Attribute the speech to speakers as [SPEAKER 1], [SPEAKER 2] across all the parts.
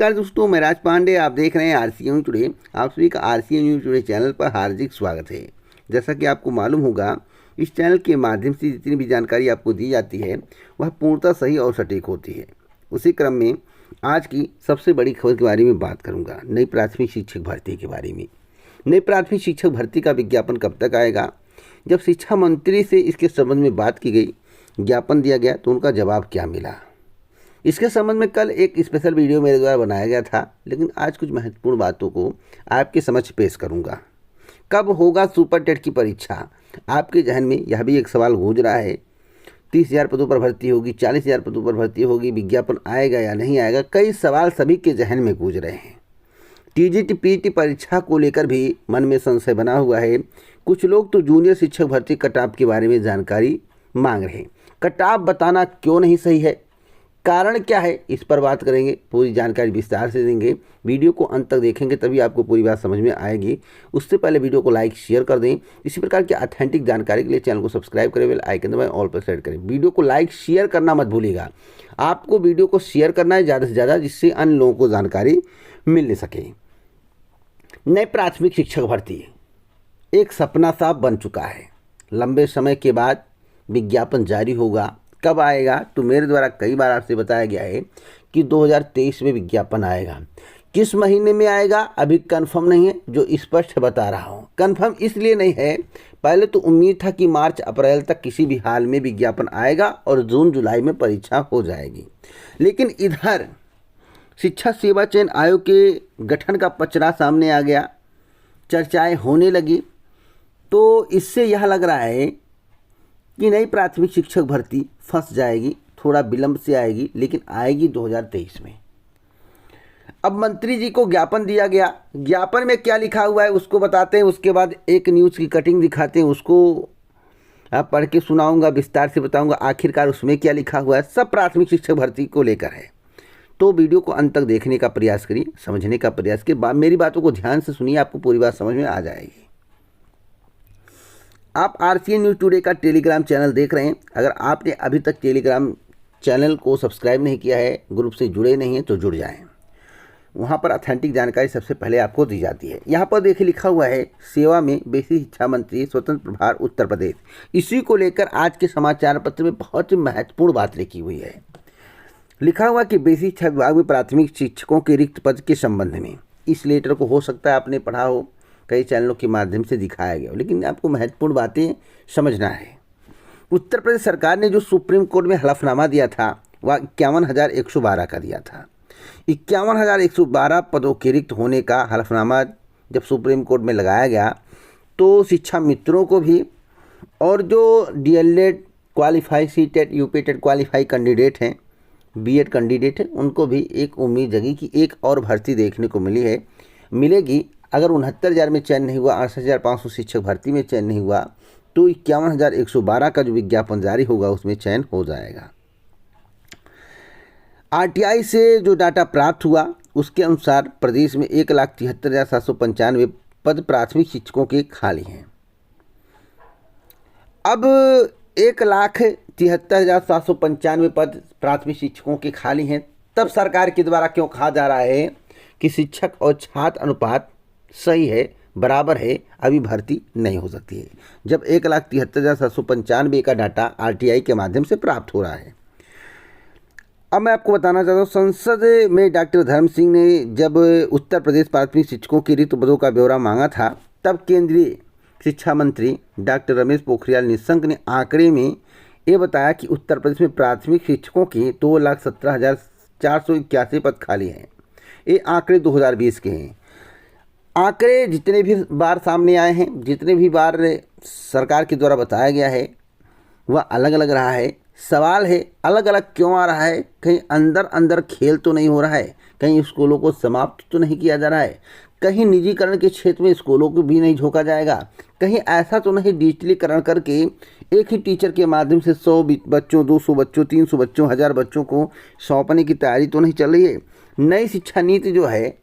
[SPEAKER 1] नमस्कार दोस्तों, मैं राज पांडे। आप देख रहे हैं आरसीएन न्यूज़ टुडे। आप सभी का आरसीएन न्यूज़ टुडे चैनल पर हार्दिक स्वागत है। जैसा कि आपको मालूम होगा, इस चैनल के माध्यम से जितनी भी जानकारी आपको दी जाती है वह पूर्णतः सही और सटीक होती है। उसी क्रम में आज की सबसे बड़ी खबर के बारे में बात करूँगा, नई प्राथमिक शिक्षक भर्ती के बारे में। नई प्राथमिक शिक्षक भर्ती का विज्ञापन कब तक आएगा? जब शिक्षा मंत्री से इसके संबंध में बात की गई, ज्ञापन दिया गया, तो उनका जवाब क्या मिला? इसके संबंध में कल एक स्पेशल वीडियो मेरे द्वारा बनाया गया था, लेकिन आज कुछ महत्वपूर्ण बातों को आपके समक्ष पेश करूंगा। कब होगा सुपर टेट की परीक्षा? आपके जहन में यह भी एक सवाल गूंज रहा है। 30,000 पदों पर भर्ती होगी, 40,000 पदों पर भर्ती होगी, विज्ञापन आएगा या नहीं आएगा? कई सवाल सभी के जहन में गूंज रहे हैं। टीजीटी पीटी परीक्षा को लेकर भी मन में संशय बना हुआ है। कुछ लोग तो जूनियर शिक्षक भर्ती कटऑफ के बारे में जानकारी मांग रहे हैं। कटऑफ बताना क्यों नहीं सही है, कारण क्या है, इस पर बात करेंगे। पूरी जानकारी विस्तार से देंगे। वीडियो को अंत तक देखेंगे तभी आपको पूरी बात समझ में आएगी। उससे पहले वीडियो को लाइक शेयर कर दें। इसी प्रकार की ऑथेंटिक जानकारी के लिए चैनल को सब्सक्राइब करें, बेल आइकन दबाएं, ऑल पर सेट करें। वीडियो को लाइक शेयर करना मत भूलिएगा। आपको वीडियो को शेयर करना है ज़्यादा से ज़्यादा, जिससे अन्य लोगों को जानकारी मिल सके। नए प्राथमिक शिक्षक भर्ती एक सपना सा बन चुका है। लंबे समय के बाद विज्ञापन जारी होगा। कब आएगा? तो मेरे द्वारा कई बार आपसे बताया गया है कि 2023 में विज्ञापन आएगा। किस महीने में आएगा अभी कंफर्म नहीं है, जो स्पष्ट बता रहा हूँ। कंफर्म इसलिए नहीं है, पहले तो उम्मीद था कि मार्च अप्रैल तक किसी भी हाल में विज्ञापन आएगा और जून जुलाई में परीक्षा हो जाएगी। लेकिन इधर शिक्षा सेवा चयन आयोग के गठन का पचड़ा सामने आ गया, चर्चाएँ होने लगी। तो इससे यह लग रहा है कि नई प्राथमिक शिक्षक भर्ती फंस जाएगी, थोड़ा विलंब से आएगी, लेकिन आएगी 2023 में। अब मंत्री जी को ज्ञापन दिया गया। ज्ञापन में क्या लिखा हुआ है उसको बताते हैं, उसके बाद एक न्यूज़ की कटिंग दिखाते हैं, उसको आप पढ़ के सुनाऊंगा, विस्तार से बताऊंगा आखिरकार उसमें क्या लिखा हुआ है। सब प्राथमिक शिक्षक भर्ती को लेकर है। तो वीडियो को अंत तक देखने का प्रयास करिए, समझने का प्रयास करिए। मेरी बातों को ध्यान से सुनिए, आपको पूरी बात समझ में आ जाएगी। आप आरसीएन न्यूज़ टुडे का टेलीग्राम चैनल देख रहे हैं। अगर आपने अभी तक टेलीग्राम चैनल को सब्सक्राइब नहीं किया है, ग्रुप से जुड़े नहीं हैं, तो जुड़ जाएं। वहां पर ऑथेंटिक जानकारी सबसे पहले आपको दी जाती है। यहां पर देखिए लिखा हुआ है, सेवा में बेसिक शिक्षा मंत्री स्वतंत्र प्रभार उत्तर प्रदेश। इसी को लेकर आज के समाचार पत्र में बहुत ही महत्वपूर्ण बात लिखी हुई है। लिखा हुआ कि बेसिक शिक्षा विभाग में प्राथमिक शिक्षकों के रिक्त पद के संबंध में। इस लेटर को हो सकता है आपने पढ़ा हो, कई चैनलों के माध्यम से दिखाया गया, लेकिन आपको महत्वपूर्ण बातें समझना है। उत्तर प्रदेश सरकार ने जो सुप्रीम कोर्ट में हलफनामा दिया था वह 51,112 का दिया था। 51,112 पदों के रिक्त होने का हलफनामा जब सुप्रीम कोर्ट में लगाया गया, तो शिक्षा मित्रों को भी और जो DElEd qualify, CTET, UPTET qualify candidate हैं, बीएड कैंडिडेट हैं, उनको भी एक उम्मीद जगी कि एक और भर्ती देखने को मिलेगी। अगर 69,000 में चयन नहीं हुआ, 68,500 शिक्षक भर्ती में चयन नहीं हुआ, तो 51,112 का जो विज्ञापन जारी होगा उसमें चयन हो जाएगा। आरटीआई से जो डाटा प्राप्त हुआ उसके अनुसार प्रदेश में 1,73,795 पद प्राथमिक शिक्षकों के खाली हैं। अब 1,73,795 पद प्राथमिक शिक्षकों के खाली हैं। तब सरकार के द्वारा क्यों कहा जा रहा है कि शिक्षक और छात्र अनुपात सही है, बराबर है, अभी भर्ती नहीं हो सकती है, जब 1,73,795 का डाटा आरटीआई के माध्यम से प्राप्त हो रहा है। अब मैं आपको बताना चाहता हूँ, संसद में डॉक्टर धर्म सिंह ने जब उत्तर प्रदेश प्राथमिक शिक्षकों के रिक्त पदों का ब्यौरा मांगा था, तब केंद्रीय शिक्षा मंत्री डॉक्टर रमेश पोखरियाल निशंक ने आंकड़े में ये बताया कि उत्तर प्रदेश में प्राथमिक शिक्षकों के 2,17,481 पद खाली हैं। ये आंकड़े 2020 के हैं। आंकड़े जितने भी बार सामने आए हैं, जितने भी बार सरकार के द्वारा बताया गया है, वह अलग अलग रहा है। सवाल है अलग अलग क्यों आ रहा है? कहीं अंदर अंदर खेल तो नहीं हो रहा है? कहीं स्कूलों को समाप्त तो नहीं किया जा रहा है? कहीं निजीकरण के क्षेत्र में स्कूलों को भी नहीं झोंका जाएगा? कहीं ऐसा तो नहीं डिजिटलीकरण करके एक ही टीचर के माध्यम से 100 बच्चों, 200 बच्चों, 300 बच्चों, 1000 बच्चों को सौंपने की तैयारी तो नहीं चल रही है? नई शिक्षा नीति जो है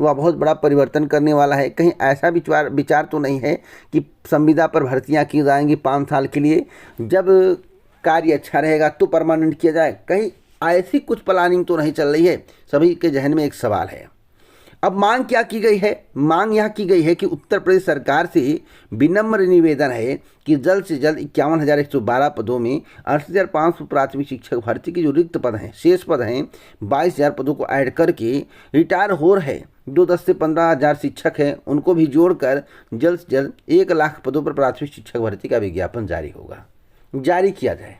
[SPEAKER 1] वह बहुत बड़ा परिवर्तन करने वाला है। कहीं ऐसा विचार तो नहीं है कि संविदा पर भर्तियां की जाएंगी 5 साल के लिए, जब कार्य अच्छा रहेगा तो परमानेंट किया जाए? कहीं ऐसी कुछ प्लानिंग तो नहीं चल रही है। सभी के जहन में एक सवाल है। अब मांग क्या की गई है? मांग यह की गई है कि उत्तर प्रदेश सरकार से विनम्र निवेदन है कि जल्द से जल्द 51,112 पदों में 68,500 प्राथमिक शिक्षक भर्ती के जो रिक्त पद हैं, शेष पद हैं, 22,000 पदों को ऐड करके रिटायर हो रहे जो 10 से 15,000 शिक्षक हैं उनको भी जोड़कर जल्द से जल्द 1 लाख पदों पर प्राथमिक शिक्षक भर्ती का विज्ञापन जारी किया जाए।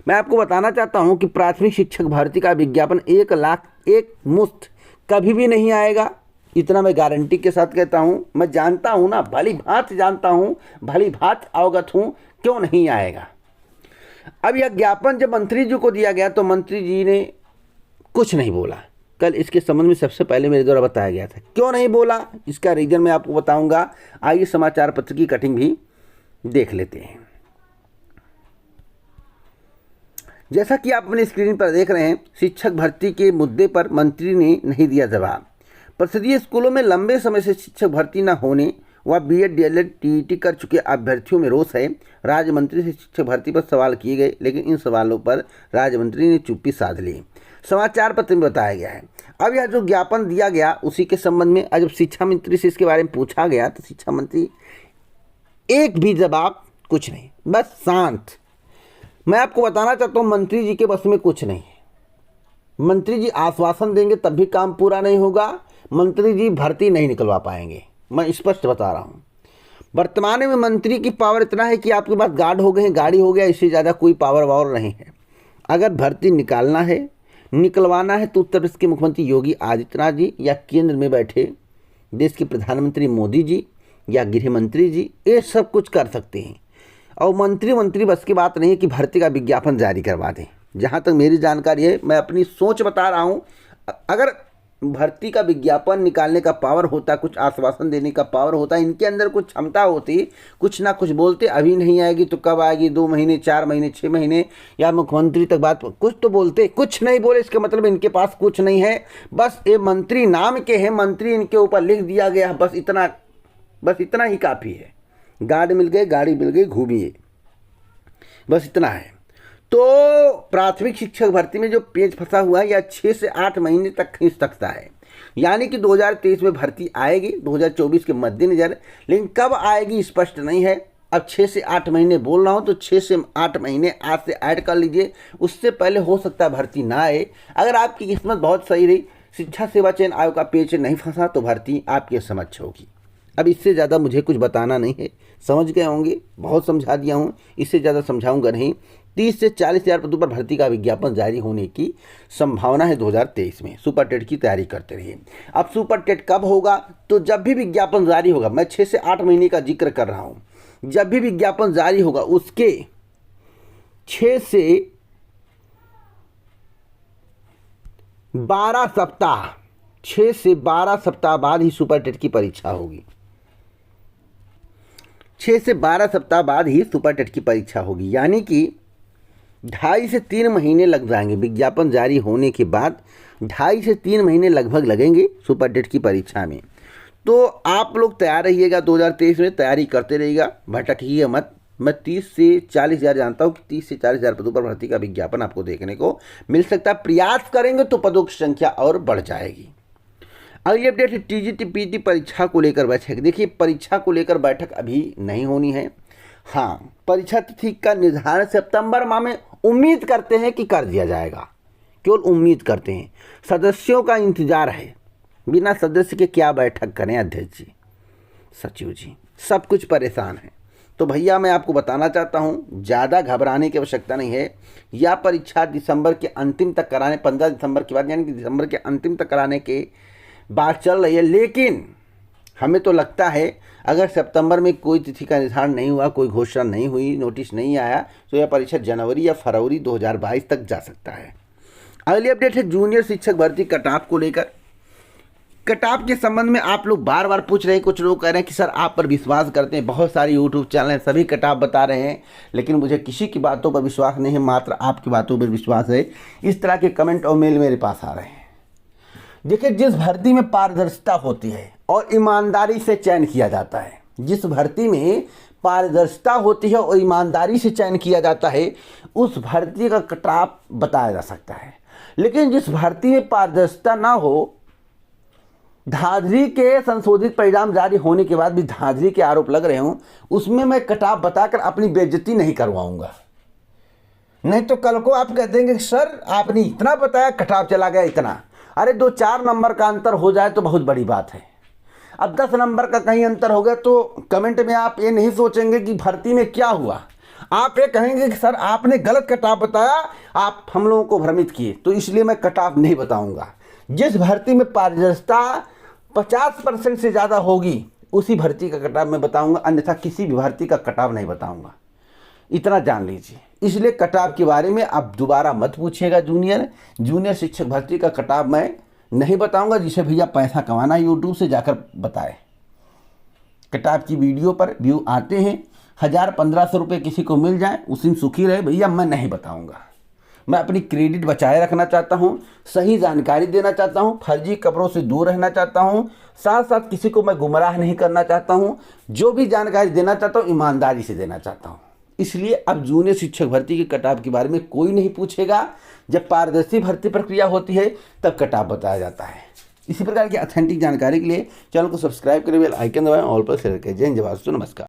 [SPEAKER 1] मैं आपको बताना चाहता हूं कि प्राथमिक शिक्षक भर्ती का विज्ञापन 1 लाख एक मुश्त कभी भी नहीं आएगा, इतना मैं गारंटी के साथ कहता हूं। मैं जानता हूं ना, भली भांति जानता हूं, भली भांति अवगत हूं, क्यों नहीं आएगा। अब यह ज्ञापन जब मंत्री जी को दिया गया तो मंत्री जी ने कुछ नहीं बोला। कल इसके संबंध में सबसे पहले मेरे द्वारा बताया गया था। क्यों नहीं बोला, इसका रीजन मैं आपको बताऊंगा। आइए समाचार पत्र की कटिंग भी देख लेते हैं। जैसा कि आप अपनी स्क्रीन पर देख रहे हैं, शिक्षक भर्ती के मुद्दे पर मंत्री ने नहीं दिया जवाब। परिषदीय स्कूलों में लंबे समय से शिक्षक भर्ती न होने व बीएड डीएलएड टीईटी कर चुके अभ्यर्थियों में रोष है। राज्य मंत्री से शिक्षक भर्ती पर सवाल किए गए, लेकिन इन सवालों पर राज्य मंत्री ने चुप्पी साध ली। समाचार पत्र में बताया गया है। अब यह जो ज्ञापन दिया गया उसी के संबंध में जब शिक्षा मंत्री से इसके बारे में पूछा गया तो शिक्षा मंत्री एक भी जवाब, कुछ नहीं, बस शांत। मैं आपको बताना चाहता हूँ मंत्री जी के बस में कुछ नहीं है। मंत्री जी आश्वासन देंगे तब भी काम पूरा नहीं होगा। मंत्री जी भर्ती नहीं निकलवा पाएंगे, मैं स्पष्ट बता रहा हूँ। वर्तमान में मंत्री की पावर इतना है कि आपके पास गार्ड हो गए हैं, गाड़ी हो गया, इससे ज़्यादा कोई पावर वावर नहीं है। अगर भर्ती निकालना है, निकलवाना है तो उत्तर प्रदेश के मुख्यमंत्री योगी आदित्यनाथ जी या केंद्र में बैठे देश के प्रधानमंत्री मोदी जी या गृह मंत्री जी ये सब कुछ कर सकते हैं। और मंत्री बस की बात नहीं है कि भर्ती का विज्ञापन जारी करवा दें। जहाँ तक मेरी जानकारी है, मैं अपनी सोच बता रहा हूँ, अगर भर्ती का विज्ञापन निकालने का पावर होता, कुछ आश्वासन देने का पावर होता, इनके अंदर कुछ क्षमता होती, कुछ ना कुछ बोलते, अभी नहीं आएगी तो कब आएगी, 2 महीने, 4 महीने, 6 महीने, या मुख्यमंत्री तक बात, कुछ तो बोलते। कुछ नहीं बोले, इसका मतलब इनके पास कुछ नहीं है। बस ये मंत्री नाम के हैं, मंत्री इनके ऊपर लिख दिया गया, बस इतना ही काफ़ी है। गार्ड मिल गए, गाड़ी मिल गई, घूमिए, बस इतना है। तो प्राथमिक शिक्षक भर्ती में जो पेच फंसा हुआ है, या 6 से 8 महीने तक खींच सकता है। यानी कि 2023 में भर्ती आएगी 2024 के मद्देनजर, लेकिन कब आएगी स्पष्ट नहीं है। अब 6 से 8 महीने बोल रहा हूँ तो 6 से 8 महीने आज से ऐड कर लीजिए, उससे पहले हो सकता है भर्ती ना आए। अगर आपकी किस्मत बहुत सही रही, शिक्षा सेवा चयन आयोग का पेच नहीं फंसा, तो भर्ती आपके समक्ष होगी। अब इससे ज़्यादा मुझे कुछ बताना नहीं है, समझ गए होंगे, बहुत समझा दिया हूँ, इससे ज़्यादा समझाऊंगा नहीं। 30 से 40,000 पदों पर भर्ती का विज्ञापन जारी होने की संभावना है 2023 में। सुपर टेट की तैयारी करते रहिए। अब सुपर टेट कब होगा? तो जब भी विज्ञापन जारी होगा, मैं 6 से 8 महीने का जिक्र कर रहा हूँ, जब भी विज्ञापन जारी होगा उसके 6 से 12 सप्ताह बाद ही सुपर टेट की परीक्षा होगी। 6 से 12 सप्ताह बाद ही सुपर टेट की परीक्षा होगी, यानी कि 2.5 से 3 महीने लग जाएंगे। विज्ञापन जारी होने के बाद 2.5 से 3 महीने लगभग लगेंगे सुपर टेट की परीक्षा में। तो आप लोग तैयार रहिएगा, 2023 में तैयारी करते रहिएगा, भटकिए मत। मैं 30 से 40,000 जानता हूँ कि 30 से 40,000 पदों पर भर्ती का विज्ञापन आपको देखने को मिल सकता है। प्रयास करेंगे तो पदों की संख्या और बढ़ जाएगी। अगली अपडेट है टीजीटी पीटी परीक्षा को लेकर बैठक। देखिए, परीक्षा को लेकर बैठक अभी नहीं होनी है। हाँ, परीक्षा तिथि का निर्धारण सितंबर माह में उम्मीद करते हैं कि कर दिया जाएगा, केवल उम्मीद करते हैं। सदस्यों का इंतजार है, बिना सदस्य के क्या बैठक करें अध्यक्ष जी, सचिव जी, सब कुछ परेशान है। तो भैया मैं आपको बताना चाहता हूँ, ज़्यादा घबराने की आवश्यकता नहीं है। यह परीक्षा दिसंबर के अंतिम तक कराने, 15 दिसंबर के बाद, यानी कि दिसंबर के अंतिम तक कराने के बात चल रही है। लेकिन हमें तो लगता है अगर सितंबर में कोई तिथि का निर्धारण नहीं हुआ, कोई घोषणा नहीं हुई, नोटिस नहीं आया, तो यह परीक्षा जनवरी या फरवरी 2022 तक जा सकता है। अगली अपडेट है जूनियर शिक्षक भर्ती कटऑफ को लेकर। कटऑफ के संबंध में आप लोग बार बार पूछ रहे हैं, कुछ लोग कह रहे हैं कि सर आप पर विश्वास करते हैं, बहुत सारे यूट्यूब चैनल हैं, सभी कटऑफ बता रहे हैं, लेकिन मुझे किसी की बातों पर विश्वास नहीं है, मात्र आपकी बातों पर विश्वास है। इस तरह के कमेंट और मेल मेरे पास आ रहे हैं। देखिए, जिस भर्ती में पारदर्शिता होती है और ईमानदारी से चयन किया जाता है, जिस भर्ती में पारदर्शिता होती है और ईमानदारी से चयन किया जाता है, उस भर्ती का कटऑफ बताया जा सकता है। लेकिन जिस भर्ती में पारदर्शिता ना हो, धांधली के संशोधित परिणाम जारी होने के बाद भी धांधली के आरोप लग रहे हों, उसमें मैं कटाव बताकर अपनी बेइज्जती नहीं करवाऊंगा। नहीं तो कल को आप कह देंगे सर आपने इतना बताया, कटाव चला गया इतना। अरे 2-4 नंबर का अंतर हो जाए तो बहुत बड़ी बात है। अब 10 नंबर का कहीं अंतर हो गया तो कमेंट में आप ये नहीं सोचेंगे कि भर्ती में क्या हुआ, आप ये कहेंगे कि सर आपने गलत कटाव बताया, आप हम लोगों को भ्रमित किए, तो इसलिए मैं कटाव नहीं बताऊंगा। जिस भर्ती में पारदर्शिता 50% से ज़्यादा होगी उसी भर्ती का कटाव मैं बताऊंगा, अन्यथा किसी भी भर्ती का कटाव नहीं बताऊंगा। इतना जान लीजिए। इसलिए कटाव के बारे में आप दोबारा मत पूछिएगा। जूनियर शिक्षक भर्ती का कटाव मैं नहीं बताऊंगा। जिसे भैया पैसा कमाना है यूट्यूब से जाकर बताए। कटाव की वीडियो पर व्यू आते हैं, 1000-1500 रुपये किसी को मिल जाए उसी में सुखी रहे, भैया मैं नहीं बताऊंगा। मैं अपनी क्रेडिट बचाए रखना चाहता हूं, सही जानकारी देना चाहता हूं, फर्जी खबरों से दूर रहना चाहता हूं, साथ साथ किसी को मैं गुमराह नहीं करना चाहता हूं। जो भी जानकारी देना चाहता हूं ईमानदारी से देना चाहता हूं। इसलिए अब जूनियर शिक्षक भर्ती के कटाव के बारे में कोई नहीं पूछेगा। जब पारदर्शी भर्ती प्रक्रिया होती है तब कटाव बताया जाता है। इसी प्रकार की ऑथेंटिक जानकारी के लिए चैनल को सब्सक्राइब करें, बेल आइकन दबाएं, ऑल पर शेयर करें। जय हिंद, जय भारत, नमस्कार।